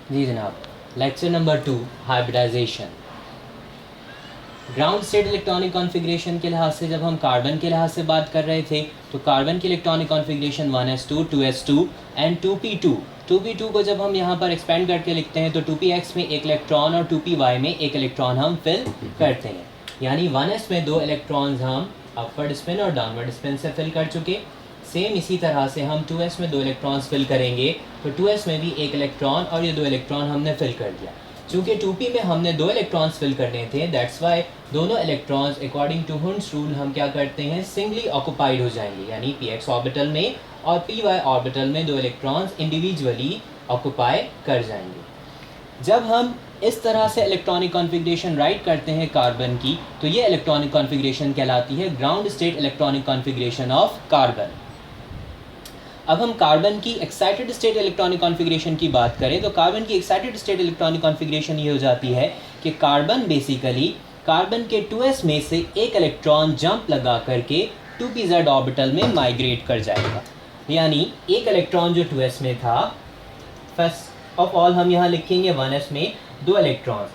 जी जनाब, lecture number 2 hybridisation. Ground state electronic configuration के लिहाज से जब हम कार्बन के लिहाज से बात कर रहे थे तो कार्बन की electronic configuration 1s2 2s2 and 2p2। 2p2 को जब हम यहाँ पर एक्सपेंड करके लिखते हैं तो 2px में एक इलेक्ट्रॉन और 2py में एक इलेक्ट्रॉन हम फिल करते हैं, यानी 1s में 2 इलेक्ट्रॉन्स हम अपवर्ड स्पिन और डाउनवर्ड स्पिन से फिल कर चुके। सेम इसी तरह से हम 2s में 2 इलेक्ट्रॉन्स फिल करेंगे तो 2s में भी एक इलेक्ट्रॉन और ये 2 इलेक्ट्रॉन हमने फिल कर दिया। चूँकि 2p में हमने 2 इलेक्ट्रॉन्स फिल करने थे, दैट्स वाई दोनों electrons according to Hund's rule हम क्या करते हैं, सिंगली ऑक्युपाइड हो जाएंगे, यानी px ऑर्बिटल में और py ऑर्बिटल में 2 इलेक्ट्रॉन्स इंडिविजुअली ऑक्युपाई कर जाएंगे। जब हम इस तरह से इलेक्ट्रॉनिक कॉन्फ़िगरेशन राइट करते हैं कार्बन की, तो ये इलेक्ट्रॉनिक कॉन्फ़िगरेशन कहलाती है ground state electronic configuration of carbon. अब हम कार्बन की एक्साइटेड स्टेट इलेक्ट्रॉनिक कॉन्फ़िगरेशन की बात करें तो कार्बन की एक्साइटेड स्टेट इलेक्ट्रॉनिक कॉन्फ़िगरेशन ये हो जाती है कि कार्बन बेसिकली कार्बन के 2s में से एक इलेक्ट्रॉन जंप लगा करके 2pz ऑर्बिटल में माइग्रेट कर जाएगा, यानी एक इलेक्ट्रॉन जो 2s में था, फर्स्ट ऑफ ऑल हम यहाँ लिखेंगे 1s में 2 इलेक्ट्रॉन्स,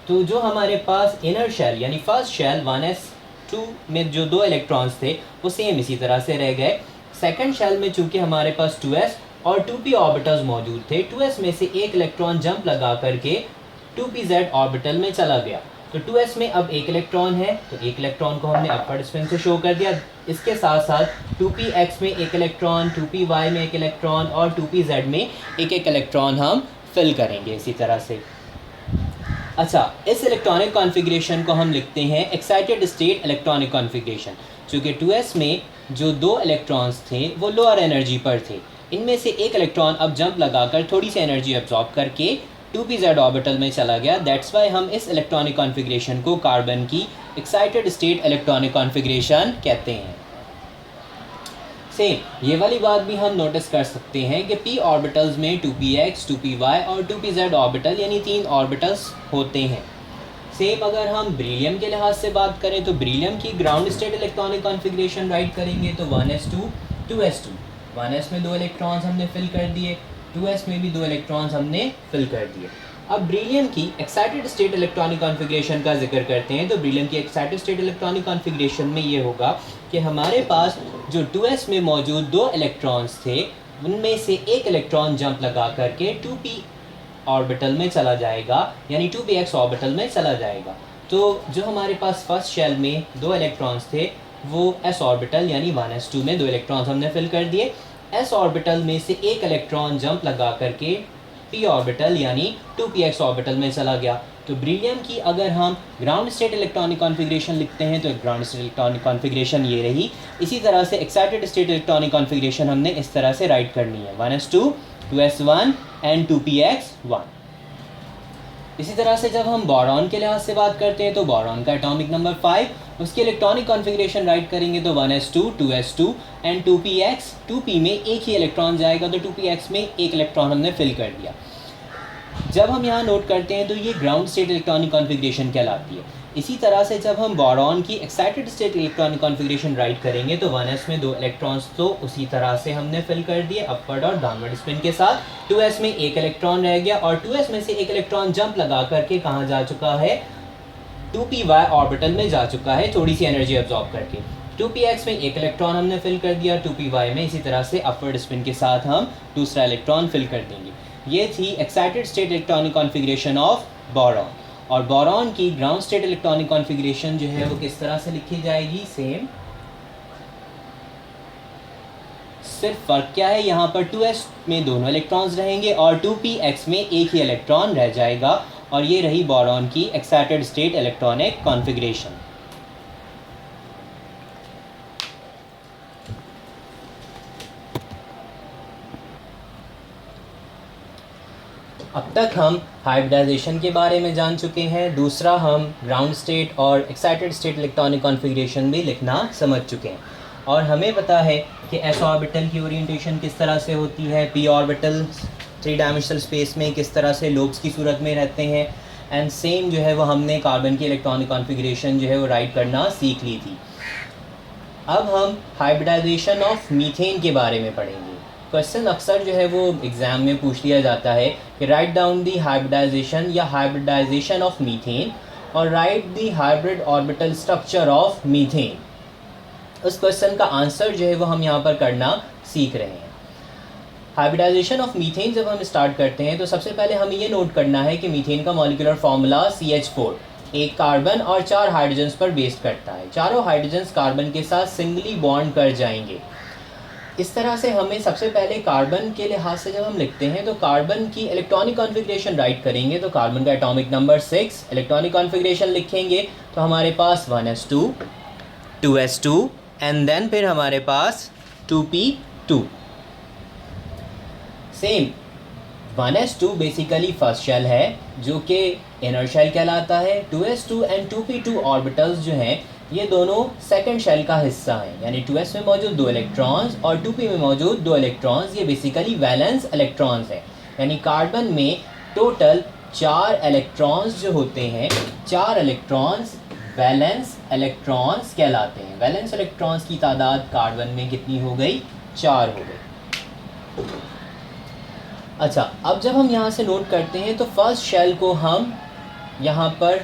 तो जो हमारे पास इनर शेल यानी फर्स्ट शेल 1s2 में जो 2 इलेक्ट्रॉन्स थे वो सेम इसी तरह से रह गए। सेकंड शेल में चूंकि हमारे पास 2s और 2p ऑर्बिटल्स मौजूद थे, 2s में से एक इलेक्ट्रॉन जंप लगा करके 2pz ऑर्बिटल में चला गया, तो 2s में अब एक इलेक्ट्रॉन है, तो एक इलेक्ट्रॉन को हमने अपवर्ड स्पिन से शो कर दिया। इसके साथ साथ 2px में एक इलेक्ट्रॉन, 2py में एक इलेक्ट्रॉन और 2pz में एक एक इलेक्ट्रॉन हम फिल करेंगे इसी तरह से। अच्छा, इस इलेक्ट्रॉनिक कॉन्फ़िगरेशन को हम लिखते हैं एक्साइटेड स्टेट इलेक्ट्रॉनिक कॉन्फ़िगरेशन। चूँकि 2s में जो 2 इलेक्ट्रॉन्स थे वो लोअर एनर्जी पर थे, इनमें से एक इलेक्ट्रॉन अब जंप लगाकर थोड़ी सी एनर्जी एब्जॉर्ब करके 2pz ऑर्बिटल में चला गया। दैट्स वाई हम इस इलेक्ट्रॉनिक कॉन्फ़िगरेशन को कार्बन की एक्साइटेड स्टेट इलेक्ट्रॉनिक कॉन्फ़िगरेशन कहते हैं। सेम ये वाली बात भी हम नोटिस कर सकते हैं कि p ऑर्बिटल्स में 2px, 2py और 2pz ऑर्बिटल यानी 3 ऑर्बिटल्स होते हैं। सेम अगर हम ब्रिलियम के लिहाज से बात करें तो ब्रिलियम की ground state electronic configuration right करेंगे तो 1s2 2s2, 1s में 2 इलेक्ट्रॉन्स हमने फिल कर दिए, 2s में भी 2 इलेक्ट्रॉन्स हमने फिल कर दिए। अब ब्रिलियम की एक्साइटेड स्टेट इलेक्ट्रॉनिक कॉन्फ़िगरेशन का जिक्र करते हैं तो ब्रिलियम की एक्साइटेड स्टेट इलेक्ट्रॉनिक कॉन्फ़िगरेशन में ये होगा कि हमारे पास जो 2s में मौजूद 2 इलेक्ट्रॉन्स थे उनमें से एक इलेक्ट्रॉन जंप लगा करके 2p ऑर्बिटल में चला जाएगा, यानी 2px ऑर्बिटल में चला जाएगा। तो जो हमारे पास फर्स्ट शेल में 2 इलेक्ट्रॉन्स थे वो s ऑर्बिटल यानी 1s2 में 2 इलेक्ट्रॉन्स हमने फिल कर दिए। s ऑर्बिटल में से एक इलेक्ट्रॉन जंप लगा करके p ऑर्बिटल यानी 2px ऑर्बिटल में चला गया। तो ब्रिलियम की अगर हम ग्राउंड स्टेट इलेक्ट्रॉनिक कॉन्फ़िगरेशन लिखते हैं तो ग्राउंड स्टेट इलेक्ट्रॉनिक कॉन्फ़िगरेशन ये रही। इसी तरह से एक्साइटेड स्टेट इलेक्ट्रॉनिक कॉन्फ़िगरेशन हमने इस तरह से राइट करनी है, 1s2 2s1 एंड 2px1। इसी तरह से जब हम बोरॉन के लिहाज से बात करते हैं तो बोरॉन का एटॉमिक नंबर 5, उसकी इलेक्ट्रॉनिक कॉन्फ़िगरेशन राइट करेंगे तो 1s2 2s2 and 2px, 2p में एक ही इलेक्ट्रॉन जाएगा तो 2px में एक इलेक्ट्रॉन हमने फिल कर दिया। जब हम यहाँ नोट करते हैं तो ये ग्राउंड स्टेट इलेक्ट्रॉनिक कॉन्फ़िगरेशन कहलाती है। इसी तरह से जब हम बोरॉन की excited state electronic configuration right करेंगे तो 1s में 2 इलेक्ट्रॉन्स तो उसी तरह से हमने फिल कर दिए अपवर्ड और डाउनवर्ड स्पिन के साथ। 2s में एक इलेक्ट्रॉन रह गया और 2s में से एक इलेक्ट्रॉन जंप लगा करके कहाँ जा चुका है, 2py ऑर्बिटल में जा चुका है थोड़ी सी एनर्जी एब्जॉर्ब करके। 2px में एक इलेक्ट्रॉन हमने फिल कर दिया, 2py में इसी तरह से अपवर्ड स्पिन के साथ हम दूसरा इलेक्ट्रॉन फिल कर देंगे। ये थी excited state electronic configuration of boron. और बोरॉन की ग्राउंड स्टेट इलेक्ट्रॉनिक कॉन्फ़िगरेशन जो है वो किस तरह से लिखी जाएगी, सेम। सिर्फ फ़र्क क्या है, यहाँ पर 2s में दोनों इलेक्ट्रॉन्स रहेंगे और 2px में एक ही इलेक्ट्रॉन रह जाएगा, और ये रही बोरॉन की एक्साइटेड स्टेट इलेक्ट्रॉनिक कॉन्फ़िगरेशन। अब तक हम हाइब्रिडाइजेशन के बारे में जान चुके हैं, दूसरा हम ग्राउंड स्टेट और एक्साइटेड स्टेट इलेक्ट्रॉनिक कॉन्फ़िगरेशन भी लिखना समझ चुके हैं, और हमें पता है कि s ऑर्बिटल की ओरिएंटेशन किस तरह से होती है, p ऑर्बिटल 3 डायमेंशनल स्पेस में किस तरह से लोब्स की सूरत में रहते हैं, एंड सेम जो है वो हमने कार्बन की इलेक्ट्रॉनिक कॉन्फ़िगरेशन जो है वो राइट करना सीख ली थी। अब हम हाइब्रिडाइजेशन ऑफ मीथेन के बारे में पढ़ेंगे। क्वेश्चन अक्सर जो है वो एग्ज़ाम में पूछ लिया जाता है कि राइट डाउन दी हाइब्रिडाइजेशन या हाइब्रिडाइजेशन ऑफ मीथेन और right the hybrid orbital structure of methane. उस क्वेश्चन का आंसर जो है वो हम यहाँ पर करना सीख रहे हैं। हाइब्रिडाइजेशन ऑफ मीथेन जब हम स्टार्ट करते हैं तो सबसे पहले हमें ये नोट करना है कि मीथेन का मॉलिक्यूलर फार्मूला CH4 एक कार्बन और 4 हाइड्रोजन्स पर बेस्ड करता है। चारों हाइड्रोजन्स कार्बन के साथ सिंगली बॉन्ड कर जाएंगे। इस तरह से हमें सबसे पहले कार्बन के लिहाज से जब हम लिखते हैं तो कार्बन की इलेक्ट्रॉनिक कॉन्फ़िगरेशन राइट करेंगे तो कार्बन का एटॉमिक नंबर 6, इलेक्ट्रॉनिक कॉन्फ़िगरेशन लिखेंगे तो हमारे पास 1s2 2s2 एंड देन फिर हमारे पास 2p2। Same 1s2 basically first shell है जो कि इनर शेल कहलाता है। 2s2 एंड 2p2 ऑर्बिटल्स जो हैं ये दोनों सेकंड शेल का हिस्सा हैं, यानी 2s में मौजूद 2 इलेक्ट्रॉन्स और 2p में मौजूद 2 इलेक्ट्रॉन्स, ये बेसिकली वैलेंस इलेक्ट्रॉन्स हैं। यानी कार्बन में टोटल 4 इलेक्ट्रॉन्स जो होते हैं, 4 इलेक्ट्रॉन्स वैलेंस इलेक्ट्रॉन्स कहलाते हैं। वैलेंस इलेक्ट्रॉन्स की तादाद कार्बन में कितनी हो गई? 4 हो गई। अच्छा, अब जब हम यहाँ से नोट करते हैं तो फर्स्ट शेल को हम यहाँ पर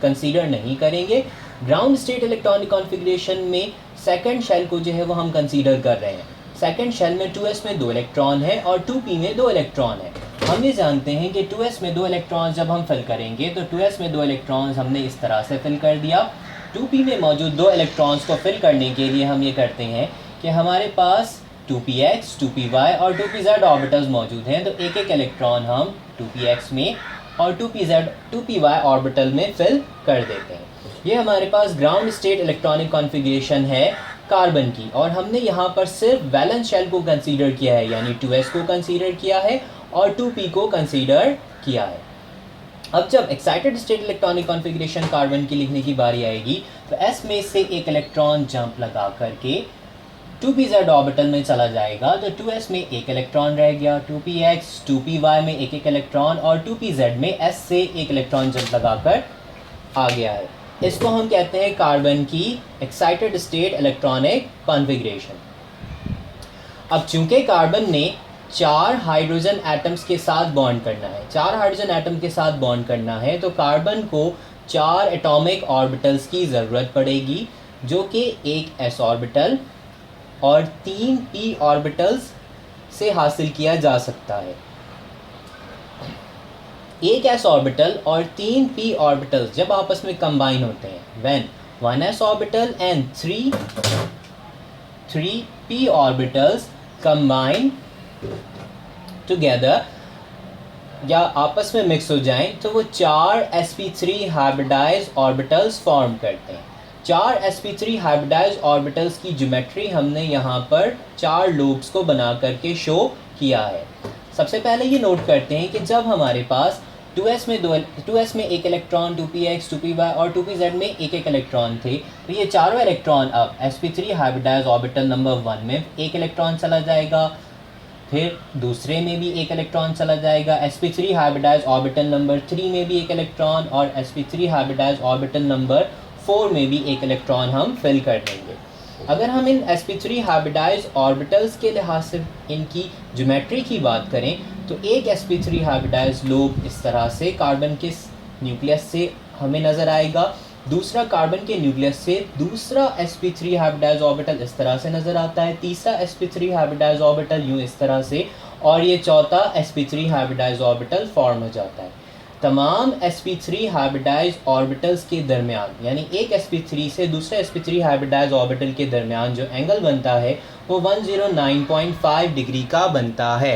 कंसीडर नहीं करेंगे। ग्राउंड स्टेट इलेक्ट्रॉनिक कॉन्फ़िगरेशन में सेकंड शेल को जो है वो हम कंसीडर कर रहे हैं। सेकंड शेल में 2s में 2 इलेक्ट्रॉन है और 2p में 2 इलेक्ट्रॉन है। हम ये जानते हैं कि 2s में 2 इलेक्ट्रॉन्स जब हम फिल करेंगे तो 2s में 2 इलेक्ट्रॉन्स हमने इस तरह से फिल कर दिया। 2p में मौजूद 2 इलेक्ट्रॉन्स को फिल करने के लिए हम ये करते हैं कि हमारे पास 2px, 2py और 2pz ऑर्बिटल्स मौजूद हैं, तो एक एक इलेक्ट्रॉन हम 2px में और 2pz, 2py ऑर्बिटल में फिल कर देते हैं। ये हमारे पास ग्राउंड स्टेट इलेक्ट्रॉनिक कॉन्फ़िगरेशन है कार्बन की, और हमने यहाँ पर सिर्फ वैलेंस शेल को कंसीडर किया है, यानी 2s को कंसीडर किया है और 2p को कंसीडर किया है। अब जब excited state electronic configuration carbon की लिखने की बारी आएगी तो s में से एक इलेक्ट्रॉन जंप लगा करके 2pz ऑर्बिटल में चला जाएगा, तो 2s में एक इलेक्ट्रॉन रह गया, 2px, 2py में एक एक इलेक्ट्रॉन और 2pz में s से एक इलेक्ट्रॉन जंप लगाकर आ गया है। इसको हम कहते हैं कार्बन की एक्साइटेड स्टेट इलेक्ट्रॉनिक कॉन्फ़िगरेशन। अब चूंकि कार्बन ने 4 हाइड्रोजन एटम्स के साथ बॉन्ड करना है, 4 हाइड्रोजन एटम के साथ बॉन्ड करना है, तो कार्बन को 4 एटॉमिक ऑर्बिटल्स की ज़रूरत पड़ेगी, जो कि एक s ऑर्बिटल और 3 p ऑर्बिटल्स से हासिल किया जा सकता है। एक s ऑर्बिटल और 3 p ऑर्बिटल्स जब आपस में कंबाइन होते हैं, when 1s orbital and 3 p orbitals combine together या आपस में मिक्स हो जाएं, तो वो 4 sp3 हाइब्रिडाइज ऑर्बिटल्स फॉर्म करते हैं। 4 sp3 हाइब्रिडाइज ऑर्बिटल्स की ज्योमेट्री हमने यहाँ पर 4 लूप्स को बना करके शो किया है। सबसे पहले ये नोट करते हैं कि जब हमारे पास 2s में एक इलेक्ट्रॉन, 2px, 2py और 2pz में एक एक इलेक्ट्रॉन थे, तो ये चारों इलेक्ट्रॉन अब sp3 हाइब्रिडाइज ऑर्बिटल नंबर 1 में एक इलेक्ट्रॉन चला जाएगा, फिर दूसरे में भी एक इलेक्ट्रॉन चला जाएगा, sp3 हाइब्रिडाइज ऑर्बिटल नंबर 3 में भी एक इलेक्ट्रॉन और sp3 हाइब्रिडाइज ऑर्बिटल नंबर 4 में भी एक इलेक्ट्रॉन हम फिल कर देंगे। अगर हम इन sp3 हाइब्रिडाइज ऑर्बिटल्स के लिहाज से इनकी ज्योमेट्री की बात करें तो एक sp3 हाइब्रिडाइज लूप इस तरह से कार्बन के न्यूक्लियस से हमें नज़र आएगा, दूसरा कार्बन के न्यूक्लियस से दूसरा sp3 हाइब्रिडाइज ऑर्बिटल इस तरह से नज़र आता है, तीसरा sp3 हाइब्रिडाइज ऑर्बिटल यूँ इस तरह से, और ये चौथा sp3 हाइब्रिडाइज ऑर्बिटल फॉर्म हो जाता है। तमाम sp3 हाइब्रिडाइज ऑर्बिटल्स के दरमियान, यानी एक sp3 से दूसरे sp3 हाइब्रिडाइज ऑर्बिटल के दरमियान जो एंगल बनता है वो 109.5 डिग्री का बनता है।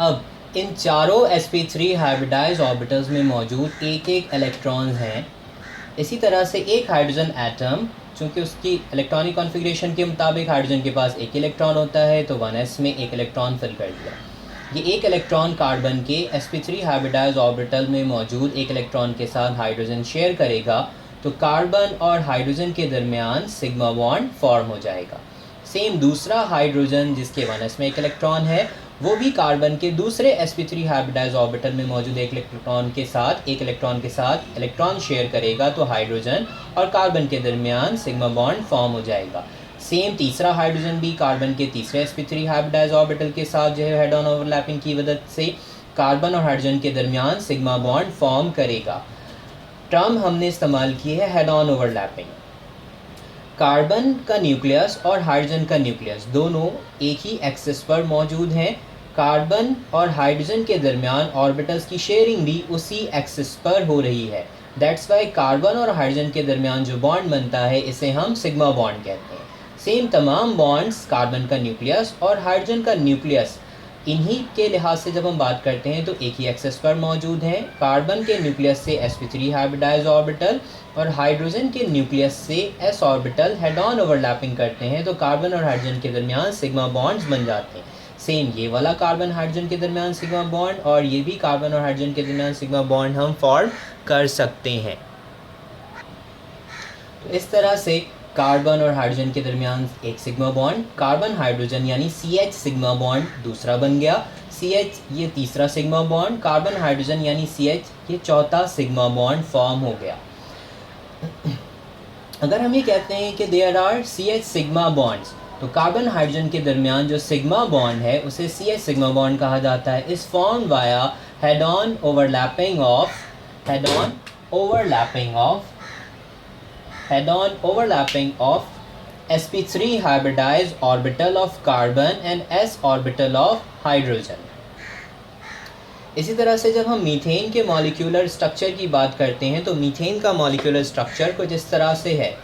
अब इन चारों sp3 हाइब्रिडाइज ऑर्बिटल्स में मौजूद एक एक इलेक्ट्रॉन्स हैं। इसी तरह से एक हाइड्रोजन एटम, चूँकि उसकी इलेक्ट्रॉनिक कॉन्फ़िगरेशन के मुताबिक हाइड्रोजन के पास एक इलेक्ट्रॉन होता है, तो 1s में एक इलेक्ट्रॉन फिल कर दिया। ये एक इलेक्ट्रॉन कार्बन के sp3 हाइब्रिडाइज ऑर्बिटल में मौजूद एक इलेक्ट्रॉन के साथ हाइड्रोजन शेयर करेगा, तो कार्बन और हाइड्रोजन के दरमियान सिग्मा बॉन्ड फॉर्म हो जाएगा। सेम दूसरा हाइड्रोजन जिसके 1s में एक इलेक्ट्रॉन है वो भी कार्बन के दूसरे sp3 हाइब्रिडाइज ऑर्बिटल में मौजूद एक इलेक्ट्रॉन के साथ इलेक्ट्रॉन शेयर करेगा, तो हाइड्रोजन और कार्बन के दरमियान सिग्मा बॉन्ड फॉर्म हो जाएगा। सेम तीसरा हाइड्रोजन भी कार्बन के तीसरे sp3 हाइब्रिडाइज ऑर्बिटल के साथ जो है हेड ऑन ओवरलैपिंग की वजह से कार्बन और हाइड्रोजन के दरमियान सिग्मा बॉन्ड फॉर्म करेगा। टर्म हमने इस्तेमाल की है हेड ऑन ओवरलैपिंग। कार्बन का न्यूक्लियस और हाइड्रोजन का न्यूक्लियस दोनों एक ही एक्सिस पर मौजूद हैं। कार्बन और हाइड्रोजन के दरमियान ऑर्बिटल्स की शेयरिंग भी उसी एक्सिस पर हो रही है। दैट्स वाई कार्बन और हाइड्रोजन के दरमियान जो बॉन्ड बनता है इसे हम सिग्मा बॉन्ड कहते हैं। सेम तमाम बॉन्ड्स कार्बन का न्यूक्लियस और हाइड्रोजन का न्यूक्लियस इन्हीं के लिहाज से जब हम बात करते हैं तो एक ही एक्सेस पर मौजूद हैं। कार्बन के न्यूक्लियस से sp3 हाइब्रिडाइज ऑर्बिटल और हाइड्रोजन के न्यूक्लियस से s orbital head on overlapping करते हैं, तो कार्बन और हाइड्रोजन के दरमियान सिग्मा बॉन्ड्स बन जाते हैं। सेम ये वाला कार्बन हाइड्रोजन के दरमियान सिग्मा बॉन्ड और ये भी कार्बन और हाइड्रोजन के दरमियान सिग्मा बॉन्ड हम फॉर्म कर सकते हैं। तो इस तरह से कार्बन और हाइड्रोजन के दरमियान एक सिग्मा बॉन्ड, कार्बन हाइड्रोजन यानी CH सिग्मा बॉन्ड दूसरा बन गया, CH ये तीसरा सिग्मा बॉन्ड, कार्बन हाइड्रोजन यानी CH ये चौथा सिग्मा बॉन्ड फॉर्म हो गया। अगर हम ये कहते हैं कि there are CH sigma bonds, तो कार्बन हाइड्रोजन के दरमियान जो सिग्मा बॉन्ड है उसे CH सिग्मा बॉन्ड कहा जाता है। इस form via head on overlapping of sp3 hybridized orbital of carbon and s orbital of hydrogen। इसी तरह से जब हम मीथेन के मॉलिक्यूलर स्ट्रक्चर की बात करते हैं तो मीथेन का मॉलिक्यूलर स्ट्रक्चर कुछ इस तरह से है।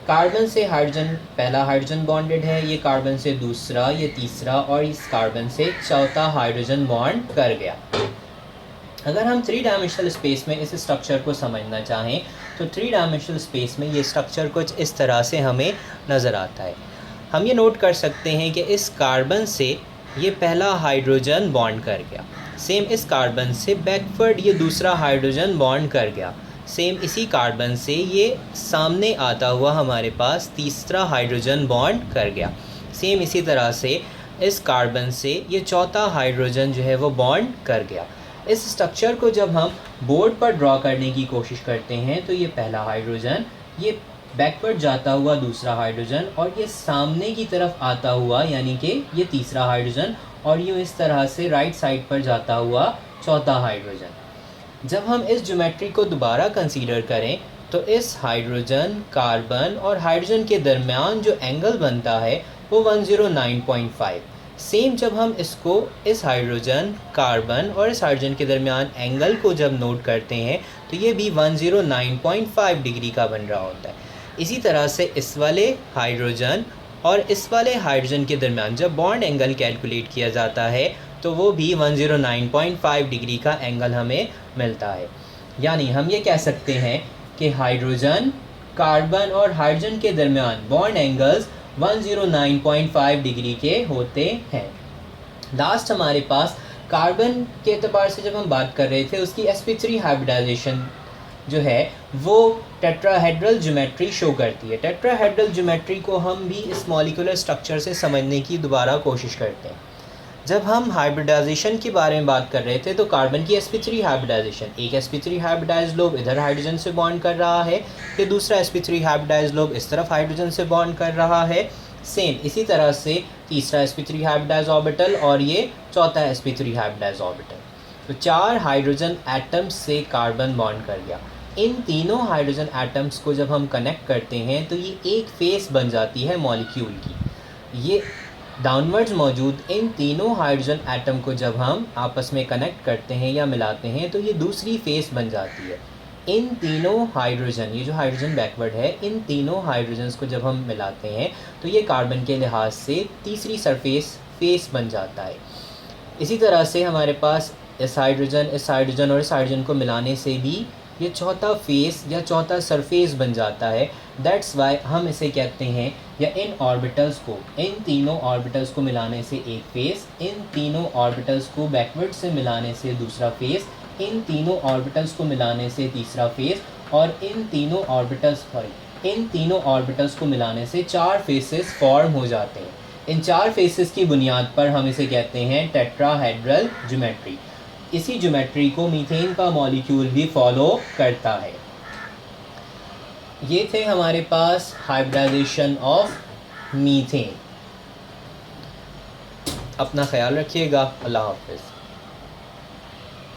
कार्बन से हाइड्रोजन, पहला हाइड्रोजन बॉन्डेड है, ये कार्बन से दूसरा, ये तीसरा और इस कार्बन से चौथा हाइड्रोजन बॉन्ड कर गया। अगर हम 3 डायमेंशनल स्पेस में इस स्ट्रक्चर को समझना चाहें तो 3 डायमेंशनल स्पेस में ये स्ट्रक्चर कुछ इस तरह से हमें नज़र आता है। हम ये नोट कर सकते हैं कि इस कार्बन से ये पहला हाइड्रोजन बॉन्ड कर गया, सेम इस कार्बन से बैकवर्ड ये दूसरा हाइड्रोजन बॉन्ड कर गया, सेम इसी कार्बन से ये सामने आता हुआ हमारे पास तीसरा हाइड्रोजन बॉन्ड कर गया, सेम इसी तरह से इस कार्बन से ये चौथा हाइड्रोजन जो है वो बॉन्ड कर गया। इस स्ट्रक्चर को जब हम बोर्ड पर ड्रॉ करने की कोशिश करते हैं तो ये पहला हाइड्रोजन, ये बैकवर्ड जाता हुआ दूसरा हाइड्रोजन और ये सामने की तरफ आता हुआ यानी कि ये तीसरा हाइड्रोजन और यूँ इस तरह से राइट साइड पर जाता हुआ चौथा हाइड्रोजन। जब हम इस ज्योमेट्री को दोबारा कंसीडर करें तो इस हाइड्रोजन, कार्बन और हाइड्रोजन के दरमियान जो एंगल बनता है वो 109.5। सेम जब हम इसको इस हाइड्रोजन, कार्बन और इस हाइड्रोजन के दरमियान एंगल को जब नोट करते हैं तो ये भी 109.5 डिग्री का बन रहा होता है। इसी तरह से इस वाले हाइड्रोजन और इस वाले हाइड्रोजन के दरमियान जब बॉन्ड एंगल कैलकुलेट किया जाता है तो वो भी 109.5 डिग्री का एंगल हमें मिलता है। यानी हम ये कह सकते हैं कि हाइड्रोजन, कार्बन और हाइड्रोजन के दरमियान बॉन्ड एंगल्स 109.5 डिग्री के होते हैं। लास्ट हमारे पास कार्बन के एतबार से जब हम बात कर रहे थे उसकी sp3 हाइब्रिडाइजेशन जो है वो टेट्राहेड्रल ज्योमेट्री शो करती है। टेट्राहेड्रल ज्योमेट्री को हम भी इस मॉलिक्यूलर स्ट्रक्चर से समझने की दोबारा कोशिश करते हैं। जब हम हाइब्रिडाइजेशन के बारे में बात कर रहे थे तो कार्बन की sp3 हाइब्रिडाइजेशन, एक sp3 हाइब्रिडाइज लोब इधर हाइड्रोजन से बॉन्ड कर रहा है, फिर दूसरा sp3 हाइब्रिडाइज लोब इस तरफ हाइड्रोजन से बॉन्ड कर रहा है, सेम इसी तरह से तीसरा sp3 हाइब्रिडाइज ऑर्बिटल और ये चौथा sp3 हाइब्रिडाइज ऑर्बिटल। तो 4 हाइड्रोजन एटम्स से कार्बन बॉन्ड कर गया। इन तीनों हाइड्रोजन एटम्स को जब हम कनेक्ट करते हैं तो ये एक फेस बन जाती है मॉलिक्यूल की। ये डाउनवर्ड्स मौजूद इन तीनों हाइड्रोजन एटम को जब हम आपस में कनेक्ट करते हैं या मिलाते हैं तो ये दूसरी फेस बन जाती है। इन तीनों हाइड्रोजन, ये जो हाइड्रोजन बैकवर्ड है, इन तीनों हाइड्रोजन्स को जब हम मिलाते हैं तो ये कार्बन के लिहाज से तीसरी सरफेस फेस बन जाता है। इसी तरह से हमारे पास इस हाइड्रोजन और इस हाइड्रोजन को मिलाने से भी ये चौथा फेस या चौथा सरफेस बन जाता है। दैट्स वाई हम इसे कहते हैं, या इन ऑर्बिटल्स को, इन तीनों ऑर्बिटल्स को मिलाने से एक फेस, इन तीनों ऑर्बिटल्स को बैकवर्ड से मिलाने से दूसरा फेस, इन तीनों ऑर्बिटल्स को मिलाने से तीसरा फेस और इन तीनों ऑर्बिटल्स को मिलाने से 4 फेसेस फॉर्म हो जाते हैं। इन 4 फेसेस की बुनियाद पर हम इसे कहते हैं टेट्राहेड्रल ज्योमेट्री। इसी ज्योमेट्री को मीथेन का मॉलिक्यूल भी फॉलो करता है। ये थे हमारे पास हाइब्रिडाइजेशन ऑफ मीथेन। अपना ख्याल रखिएगा। अल्लाह हाफ़िज़।